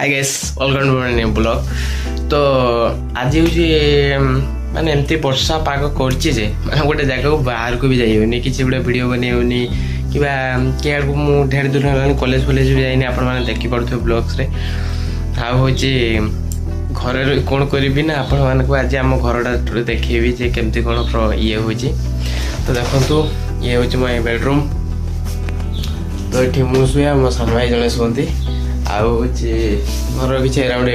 Hi guys welcome to my new blog. तो आज हूँ माने एमती वर्षा पाग करछि जे माने गोटे जगह को बाहर को भी जाई होनी किछि गोटे वीडियो बनै होनी किबा के को मु ढेर दूर हलानी कॉलेज कॉलेज भी जाइनी आपण माने देखि पड़थो ब्लॉग्स रे आ होछि घर कोन करबी ना आपण माने को आज हम घरटा देखिबी जे केमती कोन ये होछि। तो देखंतु ये होछि मोर बेडरूम। तो एठी मु सुया मो सान भाई जने सोंती आउ घर किसी अराउंड ये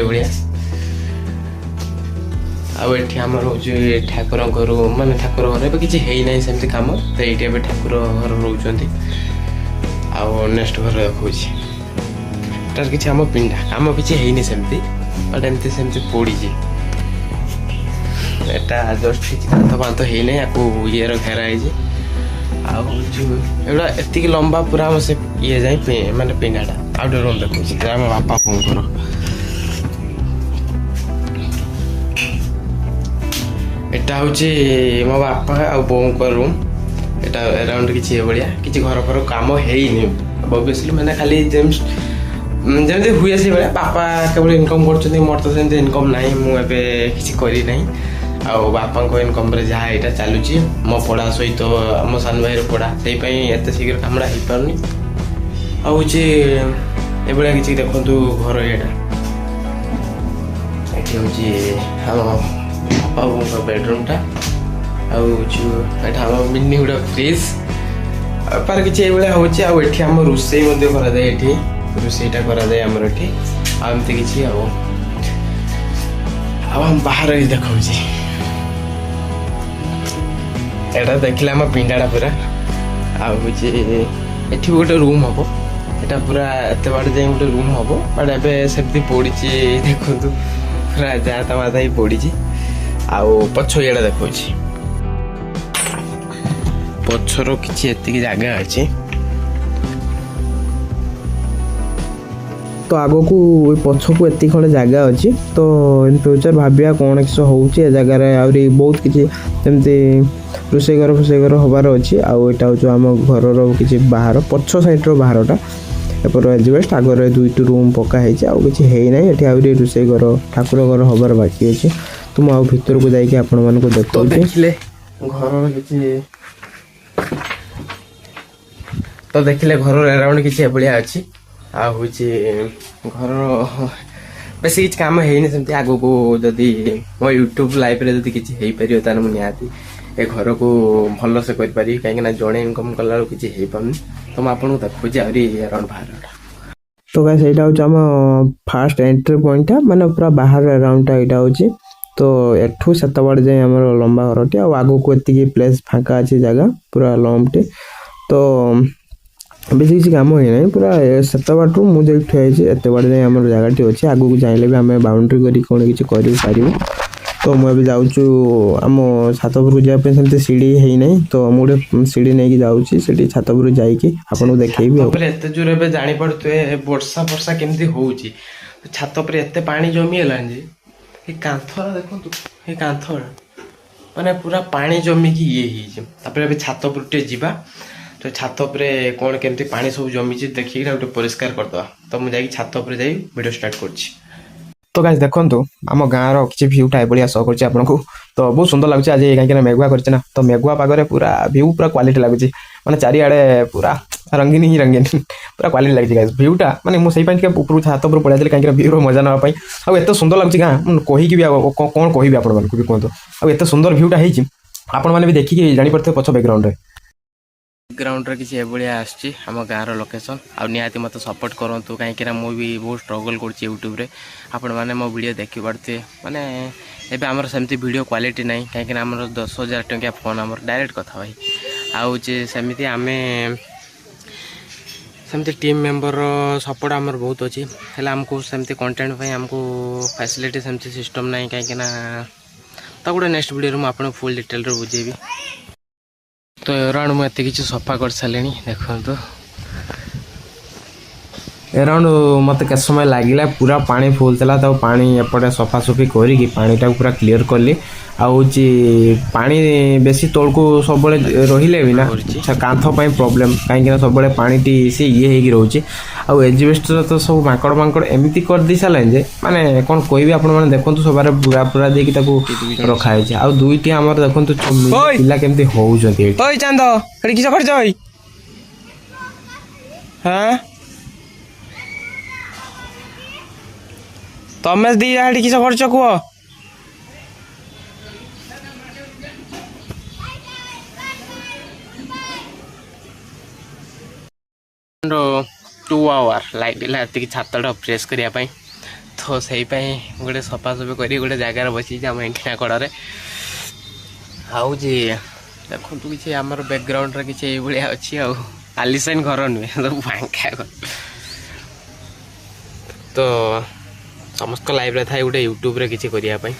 आठी आम ठाकुर घर माने ठाकुर घर किसी है सेमती कम तो ये ठाकुर घर रोच नेक्स्ट घर देखा किसी आम पिंडा कम किसी है सेमती बट एमती सेमती पड़ी एटा जस्ट कांथ फांथ है या ये घेरा एगुड़ा एति लंबा पूरा से ये जाए माने पिंडाटा आउट रूम देखा आम बापा बोर एटा हूँ मो बापा आ बोर रूम एटा अराउंड किसी भाया किसी घर फर कम है मैंने खाली जमी हुए से भाया बापा केवल इनकम कर मोर तो सेमती इनकम ना मुझे किसी करना आउ बापा इनकम जहाँ यहाँ चलुची मो पढ़ा सहित मो सान भाई पढ़ा से एत शीघ्र कमटा हो पारनी आउ ये किसी देखु घर यहाँ हूँ बापा बोर बेडरूमटा आम मिनी गोटे फ्रिज पार किसी ये हूँ आम रोसे कराए रोसेटा कराए आमर ये आमती किसी आम बाहर देखा एटा देखिले आम पिंडाटा पूरा आठी गोटे रूम हम यहाँ पूरा एत बाट जाए गोटे रूम हम बट एवं सेमती पड़ी देखु पूरा जाता माता ही पड़ी आउ पछ ये देखा पछर किसी एति जगह अच्छी तो आग को पछ को एति खड़े जगह अच्छी तो इन फ्यूचर भाविया कौन किस हो जगार आहरी बहुत किसी जमती रोसे घर हबार अच्छी आउ यहाँ हूँ आम घर किसी बाहर पछ साइड्र बाहरटा एपर एजबेस्ट आगे दुईट रूम पकाई आउ किसी है ना ये आहरी रोसे घर ठाकुर घर हबार बाकी अच्छी तो मुझे भितर को जाकि आपण मान को देखो देखिले घर किसी तो देखिले घर अराउंड किसी भाया अच्छी आ हूँ घर बेस किसी कम है आग को जदि मो यूट्यूब लाइव रे जदि किसी हो पार तान मुझे ए घर को भल से करें कहीं जड़े इनकम कला किसी हो पानी तो मुझे आपको देखुची आहरी अराउंड बाहर तो गाइस यहाँ हूँ आम फास्ट एंट्री पॉइंट माने पूरा बाहर अराउंड यहाँ हूँ तो एठू सेत बाड़ जाए आम लंबा घरटे आग को एति प्लेस फाँका अच्छी जगह पूरा लंबटे तो बेस किसी कम है ना पूरा सेत बाटू मुझे ठुआई एत बाड़ जाए आम जगह अच्छी आग को चाहिए भी आम बाउंड्री करी कौन किसी कर तो मुझे जाऊँ आम छात उपरକୁ जावाई सेमती सीढ़ी है ना तो मुझे सीढ़ी नहीं जाऊँगी सीढ़ी छात उपरକୁ जाइए आपको देखी एत जोर ए जापे वर्षा वर्षा केमती हो छात पर एत पानी जमी है कांथ देखो ये कांथ माने पूरा पानी जमिकी ये छात पर जावा तो छात पर कौन केमती पानी सब जमी देखिए गोटे परिष्कार करदे तो मुझे छात पर जाई वीडियो स्टार्ट कर तो गाइस देखंतु आम गाँव किसी भ्यूटा भाया शो कर आपको तो बहुत सुंदर लगुच आज कहीं मेघुआ करना तो मेघुआ पागरे पूरा भ्यू पूरा क्वालिटी लगुच माने चारिआडे पूरा रंगीन ही रंगीन पूरा क्वालिटी लगे गाइस भ्यूटा माने मुझे ऊपर छात उपर पड़ाई कहीं भ्यूर मजा नापी आते सुंदर लगुच गाँ कहीकि भी कौन कह आपण भी कहतु आते सुंदर भ्यूटा होती आपण मैंने भी देखिए जापर पछ बैकग्राउंड बैकग्राउंड किसी भाया आम गाँव लोकेशन आउ निहाती मत सपोर्ट करूँ कहीं मुझे बहुत स्ट्रगल कर यूट्यूब रे आपण मैंने मो वीडियो देखी पारे माने एबे आमर सेमती वीडियो क्वालिटी ना कहीं आमर 10,000 टंकिया फोन आमर डायरेक्ट कथा भाई आउ सेमती आमे सेमती टीम मेंबर सपोर्ट आमर बहुत अच्छी है आमको सेमती कंटेंट आमको फैसिलिटी सेमती सिस्टम ना कहीं तो गोटे नेक्स्ट वीडियो में आपको फुल डिटेल बुझेबी। तो अराउंड मुझे किसी सफा कर सारे देखो एराउंड मत के समय लगे पूरा पानी फुल था तो पानी एपटे सफासफी करके पानीटा पूरा क्लीयर कली आउची पानी बेसी तौल को सब रहिले भी ना कांथ प्रॉब्लम कहीं सब पानी टी सी ये रोचे आउ एजबेस्टर तो सब माकड़ माकड़ एमती कर दी सारे जे माने कौन कहबी आपण माने देखंतु सबारे पूरा पूरा देकी ताको रखा है आ दुईटी हमर देखंतु पिला केमती होउजंती ओय चांद एडी किस करछ ओय हां तमे दी एडी किस करछ को 2 आवर लागिला एति छातटा फ्रेश करिया पई तो सही पई गोटे सफासफी करी गोटे जगार बसी आम एंठिना कड़े आउ जी देखु किसी आमर बैकग्राउंड किसी भाया अच्छी आलिशान घर नुहे सब फांका घर तो समस्त लाइफ थाए गोटे यूट्यूब रे किसी करने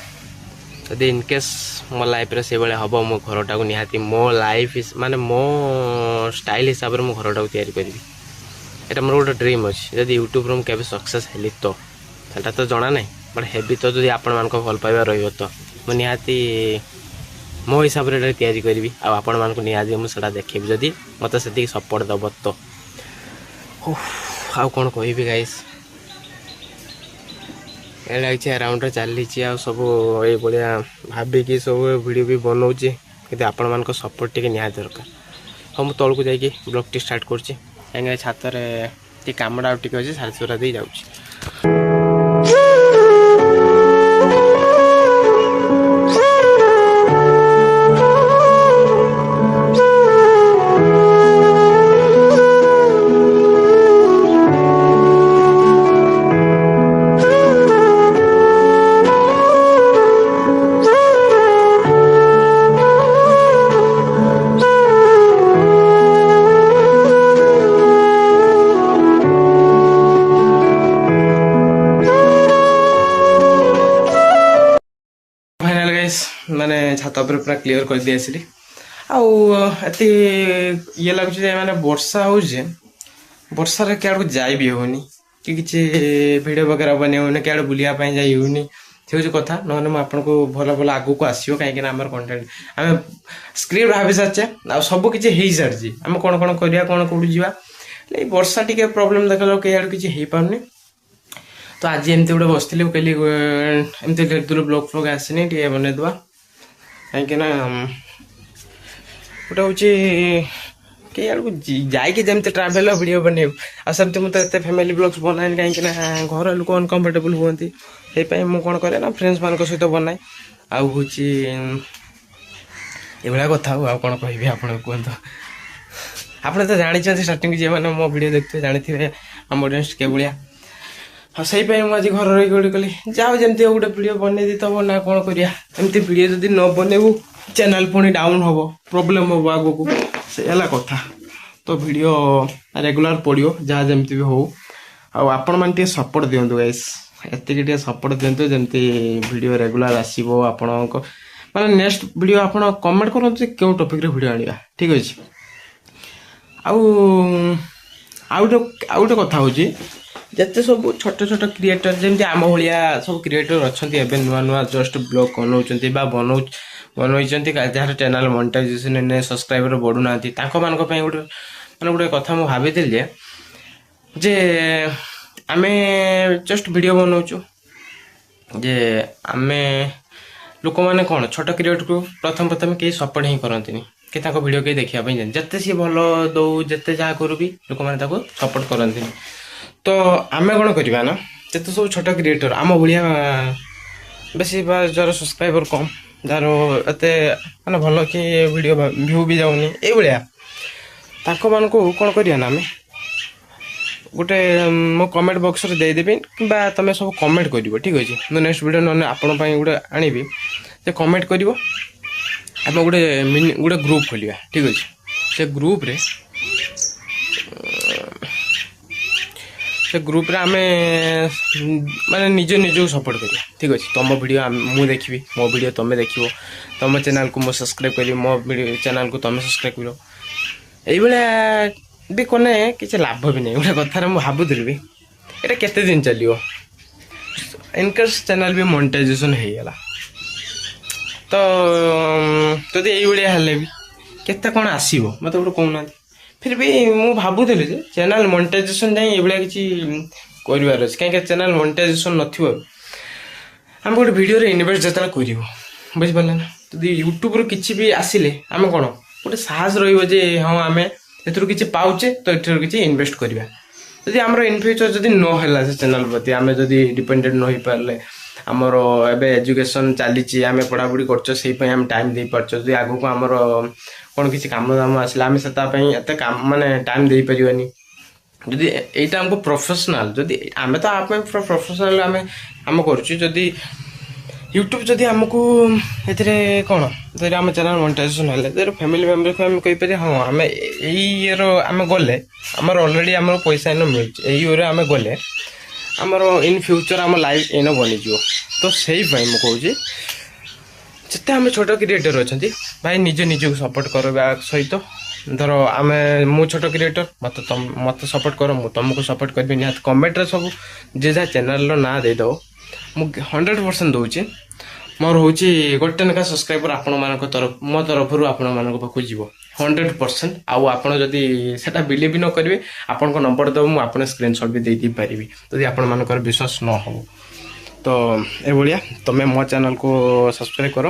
जदि इनकेस मो लाइफ रे से हम मो घरटा को निहाती मो लाइफ माने मो स्टाइल हिसाब से मो घरटा को तैयारी करी एटा मोर गोटे ड्रीम अच्छे जब यूट्यूब में केवे सक्सेस हेली तो सेटा तो जना ना बट हेबी तो जब आपण मान भल पाइबा रही तो मुझे निहाती मो हिसाब से तैयारी करी आपण मान निहाती मुझे देखी जदि मत से सपोर्ट दब तो आउ कौन कहि गाइस लगे अराउंड चली सब ये भाविकी सब वीडियो भी बनाऊँगी कि आपण मान सपोर्ट टी निहाती दरकार हाँ मुझे तौक जाकि ब्लॉग टी स्टार्ट कर कहीं छातर कमटा टी अच्छे सारी सुरा दे जाऊँगी माने छात पर पूरा क्लीयर कर दी आसली आती ये लगुच माने वर्षा हो वर्षार क्या जाई भी होनी कि किसी वीडियो वगैरह बने होनी क्या बुलायापी जाई होनी से हूँ कथा ना आपको भल भल आगू को आसो कहीं आम कंटेंट आम स्क्रिप्ट भावी सारे आ सब किसी हो सारी आम कौन कौन करा कौन कौट जावा वर्षा टी प्रोब्लेम देख लो कई किसी हो पारनी तो आज एमती गोटे बस कहली एमती दूर ब्लॉग फ्लॉग आसनी टे बनईदे कहीं गोटे हूँ कई जाकि जमी ट्राभेल वीडियो बनैब आमती मुझे फैमिली ब्लॉग्स बनाए कहीं घर लोक अनकम्फर्टेबल हमें से मुझे कौन करे ना फ्रेंड्स मान सहित बनाए आउ हूँ ये कथा आउ कौन कह कहतु आप तो जानते स्टार्टिंग जी मैंने मो वीडियो देखते जानते आम ऑडियंस के भाया हाँ से मुझे घर रही कली जाओ जमी गोटे वीडियो बनई देव ना कौन करिया एमती वीडियो जब न बनैबू चैनल पुणी डाउन हम प्रोब्लेम हम आग को से कथा तो वीडियो रेगुलर पड़ो जहाँ जमी भी हो आपण मैंने सपोर्ट दिंतु गाइस एति सपोर्ट दिंतु जमी वीडियो रेगुलर आसो आपण माने नेक्स्ट वीडियो आप कमेंट करूँ क्यों टॉपिक रे वीडियो आनिबा ठीक अच्छे आउ गोटे कथा हूँ जिते सब छोट छोट क्रिएटर जमी आम भाया सब क्रिएटर अच्छा एवं नुआ नुआ जस्ट ब्लॉग बनाऊँ जार चैनल मोनेटाइजेशन सब्सक्राइबर बढ़ुना गोटे माने गोटे कथा मुझे भाभी जे आम जस्ट वीडियो बनाऊँ जे आम लोक मैंने कौन छोट क्रिएटर को प्रथम प्रथम कहीं सपोर्ट ही करती कि वीडियो कहीं देखापी जाए जिते सी भल दौ जिते जहाँ करू भी लोक मैंने सपोर्ट करती तो आम कौन करवा ना जिते सब छोट क्रिएटर आम भाया बेसी जार सब्सक्राइबर कम जार एत माने भल कि वीडियो व्यू भी जाऊनी ये मान को कौन करिया ना आम गोटे मो कमेंट बॉक्स रे देदेवी कि तुम सब कमेंट कर ठीक अच्छे मैं नेक्स्ट वीडियो ना आपण गोटे आनी जे कमेंट कर गोटे गोटे ग्रुप खोलिया ठीक अच्छे से ग्रुप रे आम माने निज निज सपोर्ट करिया ठीक अच्छे तुम वीडियो मुझे देखी मो वीडियो तुम देख तुम चैनल को मुझे सब्सक्राइब करी मो वीडियो चैनल को तुम सब्सक्राइब कर ये भी कने किसी लाभ भी नहीं गोटे कथार मुझे भावुली भी এটা କେତେ ଦିନ ଚାଲିବ ଇନକମ୍ ଚ୍ୟାନେଲ ବି ମନିଟାଇଜେସନ ହେଇଗଲା ତ ଯଦି ଏଇଭଳିଆ ହେଲେ ବି କେତେ କ'ଣ ଆସିବ ମୋତେ ଗୋଟେ କହୁନାହାନ୍ତି ଫିର ବି ମୁଁ ଭାବୁଥିଲି ଯେ ଚ୍ୟାନେଲ ମନିଟାଇଜେସନ ଯାଇ ଏଇଭଳିଆ କିଛି କରିବାର ଅଛି କାହିଁକି ଚ୍ୟାନେଲ ମନିଟାଇଜେସନ ନଥିବ ଆମେ ଗୋଟେ ଭିଡ଼ିଓରେ ଇନଭେଷ୍ଟ ଯେତେବେଳେ କରିବୁ ବୁଝିପାରିଲେ ନା ଯଦି ୟୁଟ୍ୟୁବରୁ କିଛି ବି ଆସିଲେ ଆମେ କ'ଣ ଗୋଟେ ସାହସ ରହିବ ଯେ ହଁ ଆମେ ଏଥିରୁ କିଛି ପାଉଛେ ତ ଏଥିରୁ କିଛି ଇନଭେଷ୍ଟ କରିବା ଯଦି ଆମର ଇନ୍ ଫ୍ୟୁଚର ଯଦି ନ ହେଲା ସେ ଚ୍ୟାନେଲ ପ୍ରତି ଆମେ ଯଦି ଡିପେଣ୍ଡେଣ୍ଟ ନ ହେଇପାରିଲେ ଆମର ଏବେ ଏଜୁକେସନ୍ ଚାଲିଛି ଆମେ ପଢ଼ାପଢ଼ି କରୁଛୁ ସେଇପାଇଁ ଆମେ ଟାଇମ୍ ଦେଇପାରୁଛୁ ଯଦି ଆଗକୁ ଆମର କ'ଣ କିଛି କାମ ଦାମ ଆସିଲା ଆମେ ସେ ତା ପାଇଁ ଏତେ ମାନେ ଟାଇମ୍ ଦେଇପାରିବାନି ଯଦି ଏଇଟା ଆମକୁ ପ୍ରଫେସନାଲ ଯଦି ଆମେ ତ ଆ ପାଇଁ ପ୍ରଫେସନାଲ ଆମେ କରୁଛୁ ଯଦି ୟୁଟ୍ୟୁବ ଯଦି ଆମକୁ ଏଥିରେ କ'ଣ ଯଦି ଆମ ଚ୍ୟାନେଲ ମନିଟାଇଜେସନ୍ ହେଲେ ଯଦି ଫ୍ୟାମିଲି ମେମ୍ବରକୁ ଆମେ କହିପାରିବା ହଁ ଆମେ ଏଇ ଇଏର ଆମେ ଗଲେ ଆମର ଅଲରେଡ଼ି ଆମର ପଇସା ଏଇନ ମିଳୁଛି ଏଇ ଇଏରେ ଆମେ ଗଲେ ଆମର ଇନ୍ ଫ୍ୟୁଚର ଆମ ଲାଇଫ୍ ଏଇନ ବନିଯିବ ତ ସେଇପାଇଁ ମୁଁ କହୁଛି ଯେତେ ଆମେ ଛୋଟ କ୍ରିଏଟର ଅଛନ୍ତି ଭାଇ ନିଜକୁ ସପୋର୍ଟ କରିବା ସହିତ ଧର ମୁଁ ଛୋଟ କ୍ରିଏଟର ମୋତେ ସପୋର୍ଟ କର ମୁଁ ତୁମକୁ ସପୋର୍ଟ କରିବି ନିହାତି କମେଣ୍ଟରେ ସବୁ ଯେ ଯାହା ଚ୍ୟାନେଲର ନାଁ ଦେଇଦେବ ମୁଁ 100% ଦେଉଛି ମୋର ହେଉଛି ଗୋଟେ ଲେଖା ସବସ୍କ୍ରାଇବର ଆପଣମାନଙ୍କ ମୋ ତରଫରୁ ଆପଣମାନଙ୍କ ପାଖକୁ ଯିବ 100% ଆଉ ଆପଣ ଯଦି ସେଟା ବିଲିଭ୍ ନ କରିବେ ଆପଣଙ୍କ ନମ୍ବର ଦେବ ମୁଁ ଆପଣ ସ୍କ୍ରିନଶଟ୍ ବି ଦେଇପାରିବି ଯଦି ଆପଣମାନଙ୍କର ବିଶ୍ୱାସ ନ ହେବ ତ ଏଭଳିଆ ତୁମେ ମୋ ଚ୍ୟାନେଲକୁ ସବସ୍କ୍ରାଇବ୍ କର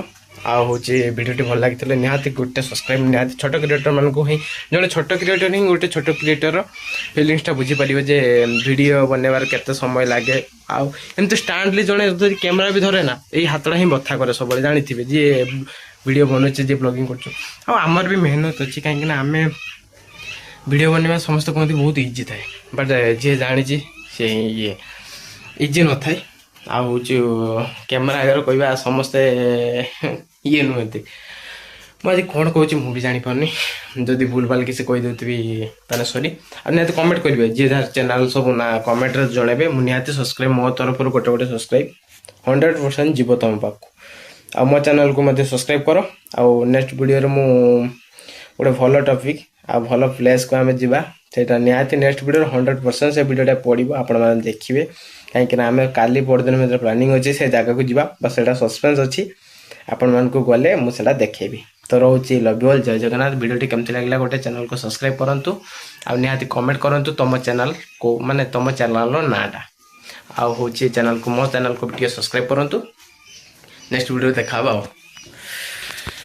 ଆଉ ହେଉଛି ଭିଡ଼ିଓଟି ଭଲ ଲାଗିଥିଲେ ନିହାତି ଗୋଟେ ସବସ୍କ୍ରାଇବ୍ ନିହାତି ଛୋଟ କ୍ରିଏଟରମାନଙ୍କୁ ହିଁ ଜଣେ ଛୋଟ କ୍ରିଏଟର ହିଁ ଗୋଟେ ଛୋଟ କ୍ରିଏଟର ଫିଲିଙ୍ଗସଟା ବୁଝିପାରିବେ ଯେ ଭିଡ଼ିଓ ବନେଇବାର କେତେ ସମୟ ଲାଗେ ଆଉ ଏମିତି ଷ୍ଟାଣ୍ଡଲି ଜଣେ ଯଦି କ୍ୟାମେରା ବି ଧରେ ନା ଏଇ ହାତଟା ହିଁ ବଥା କରେ ସବୁବେଳେ ଜାଣିଥିବେ ଯିଏ ଭିଡ଼ିଓ ବନଉଛି ଯିଏ ବ୍ଲଗିଂ କରୁଛୁ ଆଉ ଆମର ବି ମେହନତ ଅଛି କାହିଁକିନା ଆମେ ଭିଡ଼ିଓ ବନେଇବା ସମସ୍ତେ କୁହନ୍ତି ବହୁତ ଇଜି ଥାଏ ବଟ୍ ଯିଏ ଜାଣିଛି ସେ ଇଜି ନଥାଏ ଆଉ ହେଉଛି କ୍ୟାମେରା ଆଗରେ କହିବା ସମସ୍ତେ ଇଏ ନୁହନ୍ତି ମୁଁ ଆଜି କ'ଣ କହୁଛି ମୁଁ ବି ଜାଣିପାରୁନି ଯଦି ଭୁଲଭାଲ କିଛି କହିଦେଉଥିବି ତାହେଲେ ସରି ଆଉ ନିହାତି କମେଣ୍ଟ କରିବେ ଯିଏ ଯାହାର ଚ୍ୟାନେଲ ସବୁ ନା କମେଣ୍ଟରେ ଜଣାଇବେ ମୁଁ ନିହାତି ସବସ୍କ୍ରାଇବ୍ ମୋ ତରଫରୁ ଗୋଟେ ସବସ୍କ୍ରାଇବ୍ 100% ଯିବ ତୁମ ପାଖକୁ ଆଉ ମୋ ଚ୍ୟାନେଲକୁ ମଧ୍ୟ ସବସ୍କ୍ରାଇବ୍ କର ଆଉ ନେକ୍ସଟ ଭିଡ଼ିଓରେ ମୁଁ ଗୋଟେ ଭଲ ଟପିକ୍ ଆଉ ଭଲ ପ୍ଲେସ୍କୁ ଆମେ ଯିବା ସେଇଟା ନିହାତି ନେକ୍ସଟ ଭିଡ଼ିଓରେ 100% ସେ ଭିଡ଼ିଓଟା ପଡ଼ିବ ଆପଣମାନେ ଦେଖିବେ କାହିଁକିନା ଆମେ କାଲି ପରଦିନ ଭିତରେ ପ୍ଲାନିଂ ଅଛି ସେ ଜାଗାକୁ ଯିବା ବା ସେଇଟା ସସ୍ପେନ୍ସ ଅଛି ଆପଣମାନଙ୍କୁ ଗଲେ ମୁଁ ସେଇଟା ଦେଖେଇବି ତ ରହୁଛି ଲଭ୍ ୟୁ ଅଲ୍ ଜୟ ଜଗନ୍ନାଥ ଭିଡ଼ିଓଟି କେମିତି ଲାଗିଲା ଗୋଟେ ଚ୍ୟାନେଲକୁ ସବସ୍କ୍ରାଇବ୍ କରନ୍ତୁ ଆଉ ନିହାତି କମେଣ୍ଟ କରନ୍ତୁ ତୁମ ଚ୍ୟାନେଲକୁ ମାନେ ତୁମ ଚ୍ୟାନେଲର ନାଁଟା ଆଉ ହେଉଛି ଚ୍ୟାନେଲକୁ ମୋ ଚ୍ୟାନେଲକୁ ଟିକେ ସବସ୍କ୍ରାଇବ୍ କରନ୍ତୁ ନେକ୍ସଟ ଭିଡ଼ିଓ ଦେଖା ହେବ ଆଉ